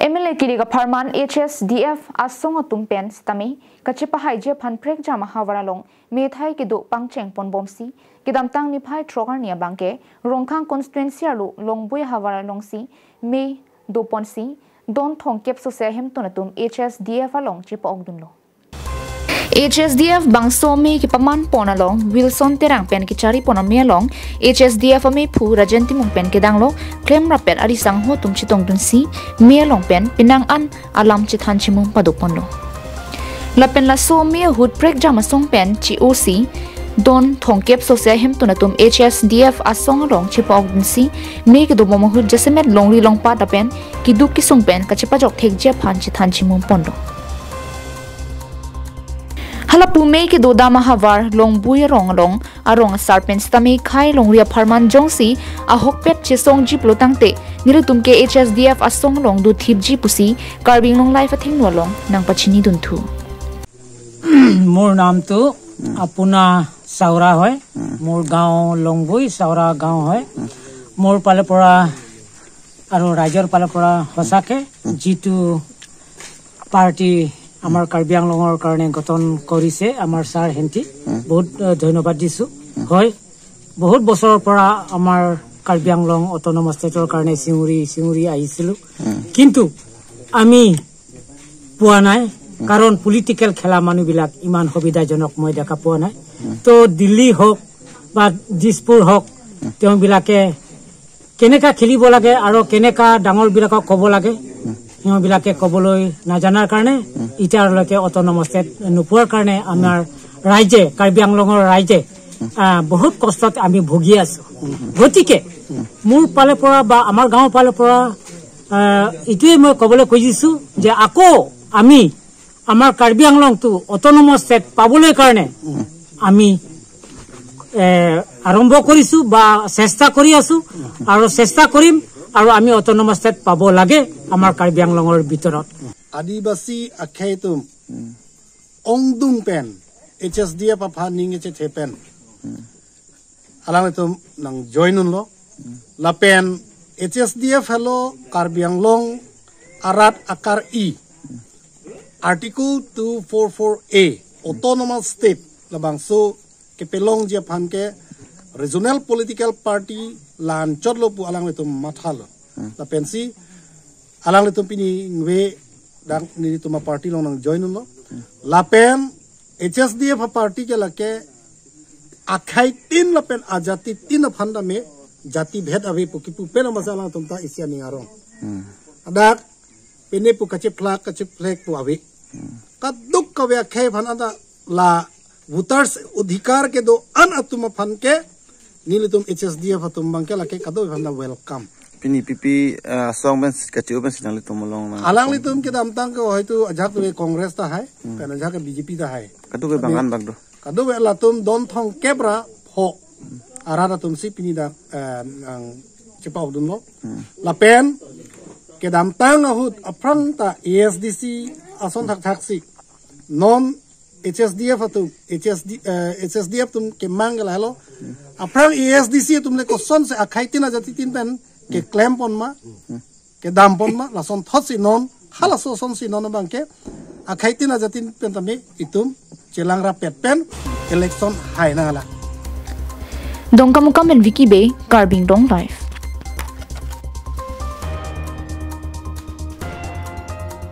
MLA Kiriga Parman HSDF Asong Tumpen Stami Kachipa Haije Pan Prek Jama Havaralong Methai Kidu Pangcheng Pon Bomsi Kidamtang Nipai Trogarnia Banke Rongkang Constituency Lu Longbui Havaralong Si Me Do Ponsi Don Thong Kep Sosehem Tonatum HSDF Along Chipa Ogdunlo HSDF Bangso me ki paman ponalong Wilson Terang pen ki chari poname along HSDF me phu Rajenti mung pen ke danglo claim rapet ari sang ho tum chitong dun si me along pen pinang an alam chithan chimung paduponlo la pen la so me hood break jama song pen chi OC Don Thongkep Sosia hem tunatum HSDF asong along chipa dun si me ki do momo hood jasemet longri long pa da pen ki duk ki song pen ka chipa jok thek je phan chithan chimung ponlo Halapu me ki doda mahavar long bui rong arong sarpen stami khai longria pharman jongsi ahok pet chisong ji plotang te nilutum ke HSDF asong long du thip ji pusi carbing long life athing no long nang pachini dun thu मोर नाम तो अपना सावरा है मोर गांव लंगबुई सावरा गांव है मोर पालेपरा आरो Roger पालेपरा हसाके जितु party आमार कार्बी आंलंगर कारणे गठन करिसे आमार सार हेंटी बहुत धन्यवाद दिसु হয় बहुत बছৰৰ পৰা आमार कार्बी आंलं অটোনমাস ষ্টেটৰ कारणे सिंगुरी আহিছিলো কিন্তু আমি পোৱা নাই কাৰণ পলিটিক্যাল খেলা মানুহবিলাক ইমান সুবিধাজনক মই দেখা পোৱা নাই তো দিল্লী হোক বা দিছপুৰ হোক তেওঁ বিলাকে কেনেকা খেলিব লাগে আৰু কেনেকা ডাঙৰ বিলাকক ক'ব লাগে হিও বিলাকে ক'বলৈ নাজানাৰ কাৰণে ইটাৰলৈকে অটোনমাস ষ্টেট নোপোৱাৰ কাৰণে আমাৰ ৰাজ্যে কাৰ্বি আংলঙৰ ৰাজ্যে বহুত কষ্টত আমি ভুগি আছো গতিকে মোৰ পালে পৰা বা আমাৰ গাঁও পালে পৰা ইটোৱে মই ক'বলৈ খুজিছো যে আকৌ আমি আমাৰ কাৰ্বি আংলংটো অটোনমাস ষ্টেট পাবলৈ কাৰণে আমি আৰম্ভ কৰিছো বা চেষ্টা কৰি আছো আৰু চেষ্টা কৰিম আৰু আমি অটোনমাস ষ্টেট পাব লাগে আমাৰ কাৰ্বি আংলঙৰ ভিতৰত আদিবাসী আখেতুম অংদুং পেন HSDF আপা নিঙে চে পেন আলামেতুম নং জয়নুন লো লাপেন HSDF হেলো কাৰ্বি আংলং আৰাত আকাৰ ই Article 244A Autonomous State labangso ke pelong je phanke regional political party lan chotlo pu alang letum mathalo la pensi alang letum pini ngwe dang ni tuma party long nang join no la pen HSDF party ke lake akhai tin la pen ajati tin phanda me jati bhed ave pu ki pu pen masala tumta isia ni arong adak pene pu kache flak pu ave kaduk ka व्याख्या fun अदा ला voters अधिकार के दो अन अतुम fun के नीलतुम HSDF अतुम बंके लके कदो fun welcome पिनी PP सॉन्गमेंस कचियो बेंस नाले तुम लोंग ना आलांग लितुम के दामतांग को होयतु अजाक वे कांग्रेस ता है पेन अजाक बीजेपी ता है कदो के बंगान बगदो कदो वे लातुम दोन थोंग केब्रा हो आरादा तुम सी पिनी दा चिपाव दुनो ला पेन के दामतांग अहुत अफ्रंग ता ASDC ason taksi non HSDF atu HSDF tum ke mangala halo aprang ASDC tum le ko son se akhai tina jati tin pen ke claim pon ma ke dam pon ma la son thosi non hala so son si non bang ke akhai tina jati pen tame itum chelangra pet pen election hai na la dongkamuka men wiki be carbing dong life